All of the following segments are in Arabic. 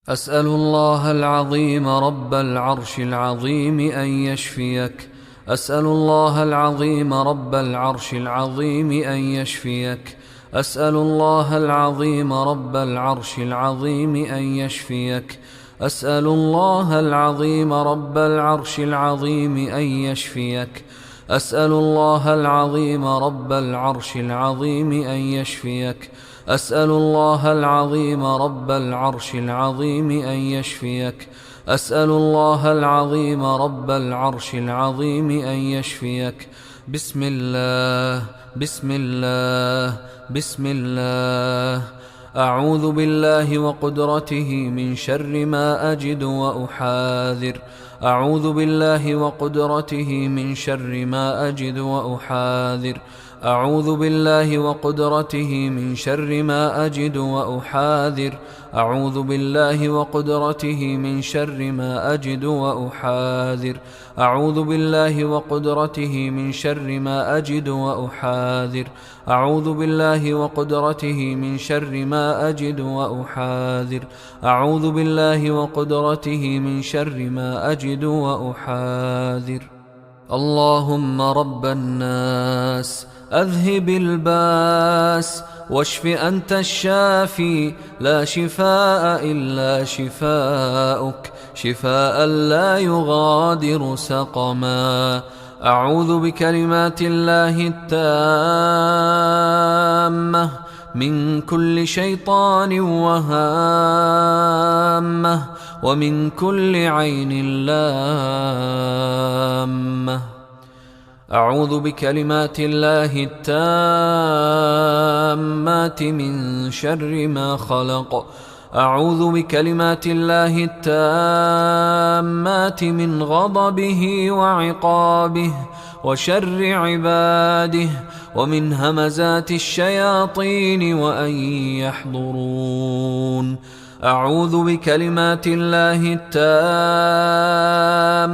أسأل الله العظيم رب العرش العظيم أن يشفيك. أسأل الله العظيم رب العرش العظيم أن يشفيك. أسأل الله العظيم رب العرش العظيم أن يشفيك. أسأل الله العظيم رب العرش العظيم أن يشفيك. أسأل الله العظيم رب العرش العظيم أن يشفيك. أسأل الله العظيم رب العرش العظيم أن يشفيك. أسأل الله العظيم رب العرش العظيم أن يشفيك. بسم الله بسم الله بسم الله. أعوذ بالله وقدرته من شر ما أجد وأحاذر. أعوذ بالله وقدرته من شر ما أجد وأحاذر. أعوذ بالله وقدرته من شر ما أجد وأحاذر. أعوذ بالله وقدرته من شر ما أجد وأحاذر. أعوذ بالله وقدرته من شر ما أجد وأحاذر. أعوذ بالله وقدرته من شر ما أجد وأحاذر. أعوذ بالله وقدرته من شر ما أجد وأحاذر. اللهم رب الناس أذهب الباس واشف أنت الشافي، لا شفاء إلا شفاؤك، شفاء لا يغادر سقما. أعوذ بكلمات الله التامة من كل شيطان وهامة ومن كل عين لامة. أعوذ بكلمات الله التامات من شر ما خلق. أعوذ بكلمات الله التامات من غضبه وعقابه وشر عباده ومن همزات الشياطين وأن يحضرون. أعوذ بكلمات الله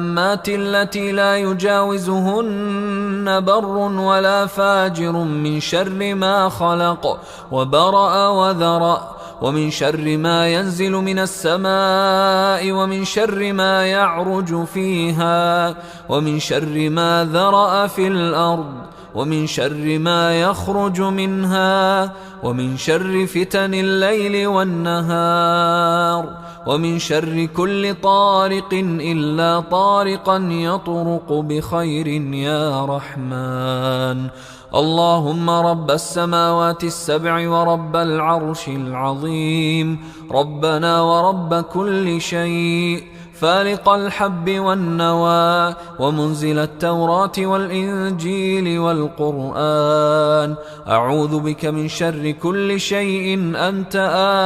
التامات التي لا يجاوزهن بر ولا فاجر من شر ما خلق وبرأ وذرأ، ومن شر ما ينزل من السماء ومن شر ما يعرج فيها ومن شر ما ذرأ في الأرض ومن شر ما يخرج منها ومن شر فتن الليل والنهار ومن شر كل طارق إلا طارقا يطرق بخير يا رحمن. اللهم رب السماوات السبع ورب العرش العظيم، ربنا ورب كل شيء، فالق الحب والنوى ومنزل التوراة والإنجيل والقرآن، أعوذ بك من شر كل شيء أنت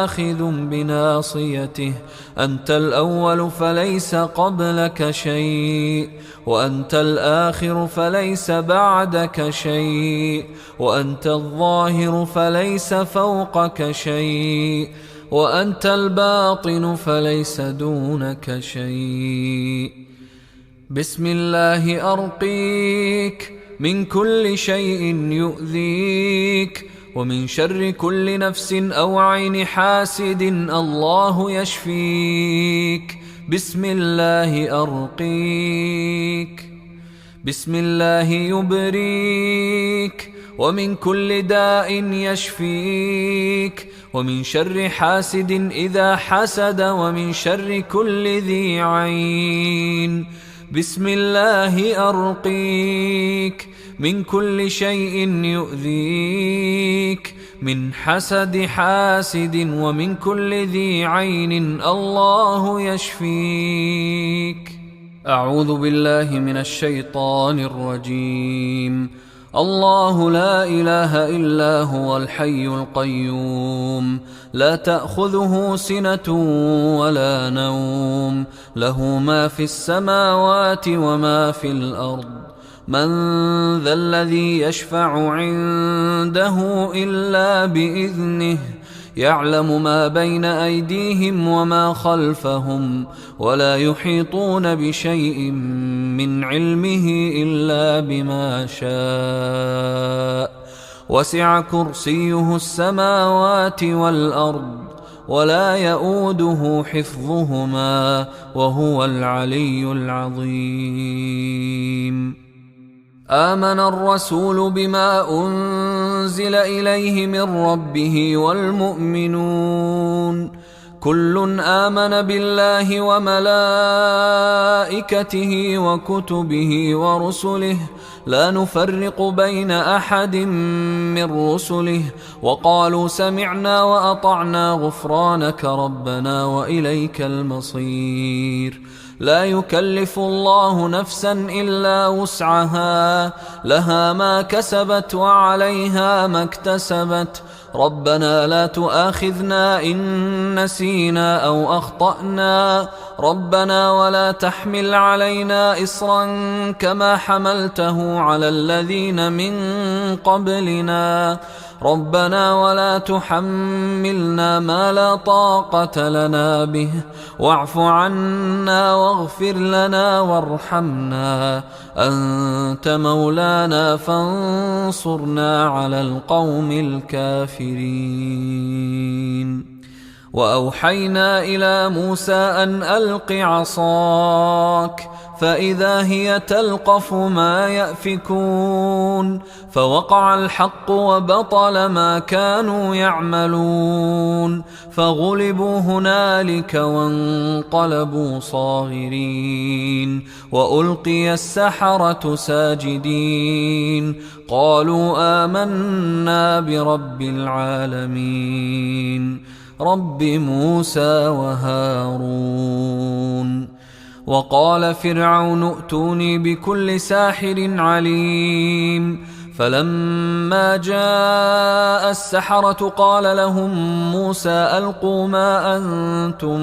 آخذ بناصيته. أنت الأول فليس قبلك شيء، وأنت الآخر فليس بعدك شيء، وأنت الظاهر فليس فوقك شيء، وأنت الباطن فليس دونك شيء. بسم الله أرقيك من كل شيء يؤذيك، ومن شر كل نفس أو عين حاسد الله يشفيك. بسم الله أرقيك، بسم الله يبريك، ومن كل داء يشفيك، ومن شر حاسد إذا حسد، ومن شر كل ذي عين. بسم الله أرقيك من كل شيء يؤذيك، من حسد حاسد، ومن كل ذي عين الله يشفيك. أعوذ بالله من الشيطان الرجيم. الله لا إله إلا هو الحي القيوم، لا تأخذه سنة ولا نوم، له ما في السماوات وما في الأرض. من ذا الذي يشفع عنده إلا بإذنه، يعلم ما بين أيديهم وما خلفهم، ولا يحيطون بشيء من علمه إلا بما شاء. وسع كرسيه السماوات والأرض، ولا يؤوده حفظهما وهو العلي العظيم. آمن الرسول بما أنزل إليه من ربه والمؤمنون كل آمن بالله وملائكته وكتبه ورسله لا نفرق بين أحد من رسله وقالوا سمعنا وأطعنا غفرانك ربنا وإليك المصير. لا يكلف الله نفسا إلا وسعها لها ما كسبت وعليها ما اكتسبت ربنا لا تؤاخذنا إن نسينا أو أخطأنا ربنا ولا تحمل علينا إصرا كما حملته على الذين من قبلنا ربنا ولا تحملنا ما لا طاقة لنا به واعف عنا واغفر لنا وارحمنا أنت مولانا فانصرنا على القوم الكافرين. وأوحينا إلى موسى أن ألق عصاك فإذا هي تلقف ما يأفكون فوقع الحق وبطل ما كانوا يعملون فغلبوا هنالك وانقلبوا صاغرين وألقي السحرة ساجدين قالوا آمنا برب العالمين رب موسى وهارون. وقال فرعون ائتوني بكل ساحر عليم فلما جاء السحرة قال لهم موسى ألقوا ما أنتم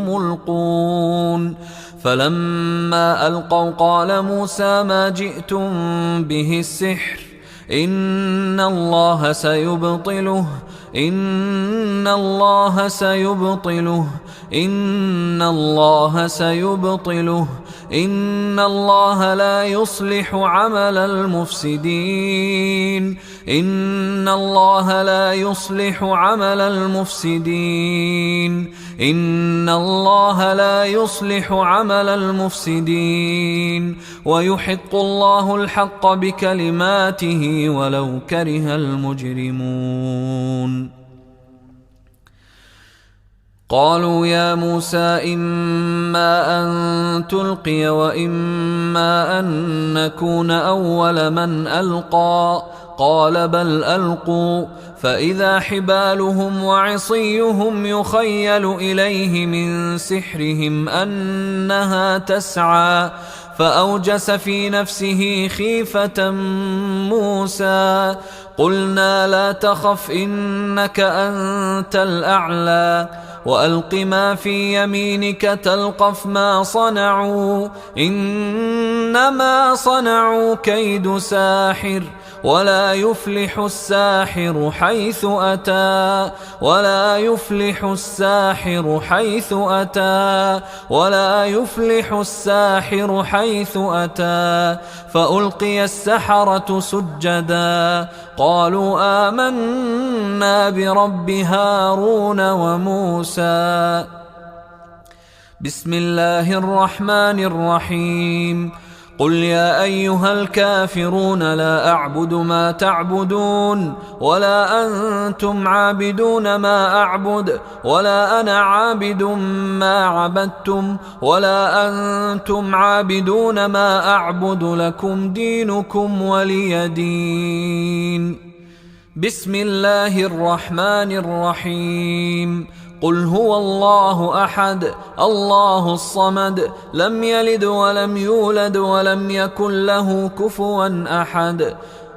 ملقون فلما ألقوا قال موسى ما جئتم به السحر إن الله سيبطله إن الله سيبطله إن الله سيبطله إن الله لا يصلح عمل المفسدين إن الله لا يصلح عمل المفسدين إن الله لا يصلح عمل المفسدين ويحق الله الحق بكلماته ولو كره المجرمون. قالوا يا موسى إما أن تلقي وإما أن نكون أول من ألقى قال بل ألقوا فإذا حبالهم وعصيهم يخيل إليه من سحرهم أنها تسعى فأوجس في نفسه خيفة موسى قلنا لا تخف إنك أنت الأعلى وألق ما في يمينك تلقف ما صنعوا إنما صنعوا كيد ساحر ولا يفلح الساحر حيث أتى ولا يفلح الساحر حيث أتى ولا يفلح الساحر حيث أتى فألقي السحرة سجدا قالوا آمنا برب هارون وموسى. بسم الله الرحمن الرحيم قل يا أيها الكافرون لا أعبد ما تعبدون ولا أنتم عابدون ما أعبد ولا أنا عابد ما عبدتم ولا أنتم عابدون ما أعبد لكم دينكم ولي دين. بسم الله الرحمن الرحيم قل هو الله أحد الله الصمد لم يلد ولم يولد ولم يكن له كفوا أحد.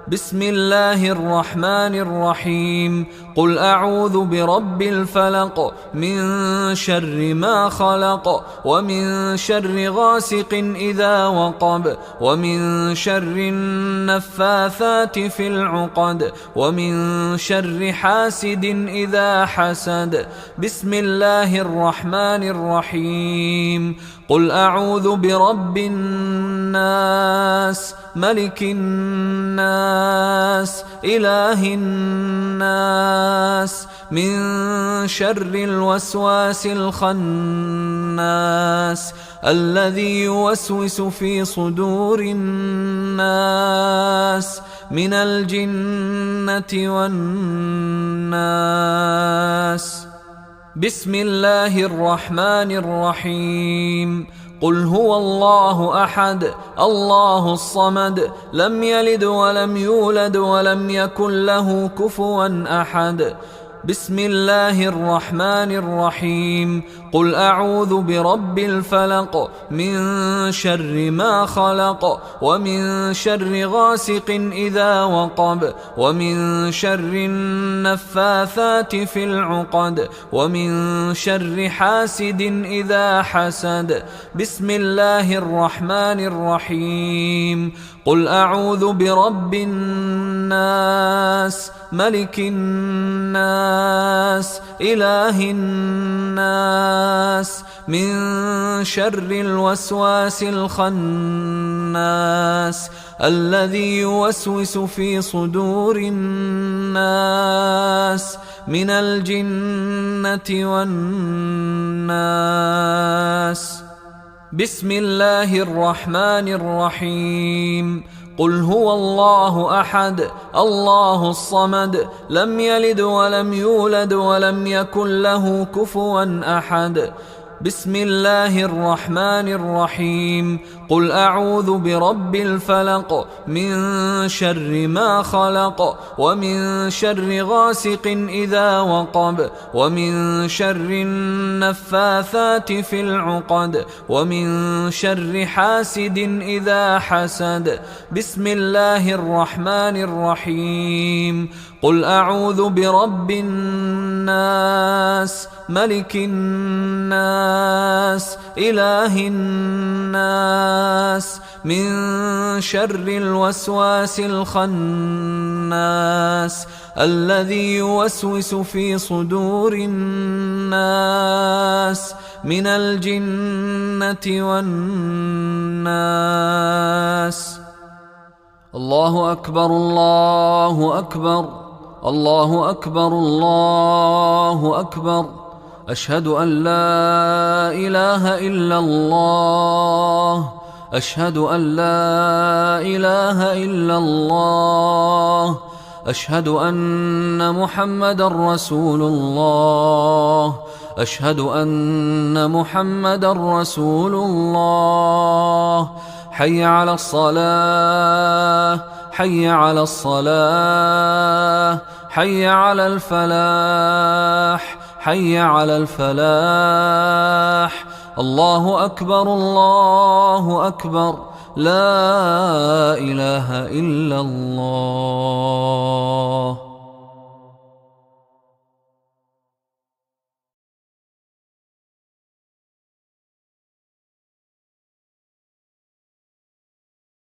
بسم الله الرحمن الرحيم قل أعوذ برب الفلق من شر ما خلق ومن شر غاسق إذا وقب ومن شر النفاثات في العقد ومن شر حاسد إذا حسد. بسم الله الرحمن الرحيم قل أعوذ برب الناس ملك الناس إله الناس من شر الوسواس الخناس الذي يوسوس في صدور الناس من الجنة والناس. بسم الله الرحمن الرحيم. قل هو الله أحد الله الصمد لم يلد ولم يولد ولم يكن له كفوا أحد. بسم الله الرحمن الرحيم. قل أعوذ برب الفلق من شر ما خلق ومن شر غاسق إذا وقب ومن شر النفاثات في العقد ومن شر حاسد إذا حسد. بسم الله الرحمن الرحيم. قل أعوذ برب الناس ملك الناس إله الناس من شر الوسواس الخناس الذي يوسوس في صدور الناس من الجنة والناس. بسم الله الرحمن الرحيم. قل هو الله أحد الله الصمد لم يلد ولم يولد ولم يكن له كفوا أحد. بسم الله الرحمن الرحيم. قل أعوذ برب الفلق من شر ما خلق ومن شر غاسق إذا وقب ومن شر النفاثات في العقد ومن شر حاسد إذا حسد. بسم الله الرحمن الرحيم. قل أعوذ برب الناس ملك الناس إله الناس من شر الوسواس الخناس الذي يوسوس في صدور الناس من الجنة والناس. الله أكبر الله أكبر الله أكبر الله أكبر. أشهد أن لا إله إلا الله أشهد أن لا إله إلا الله أشهد أن محمدا رسول الله أشهد أن محمدا رسول الله. حي على الصلاة حي على الصلاة حي على الفلاح حي على الفلاح. الله أكبر الله أكبر لا إله إلا الله.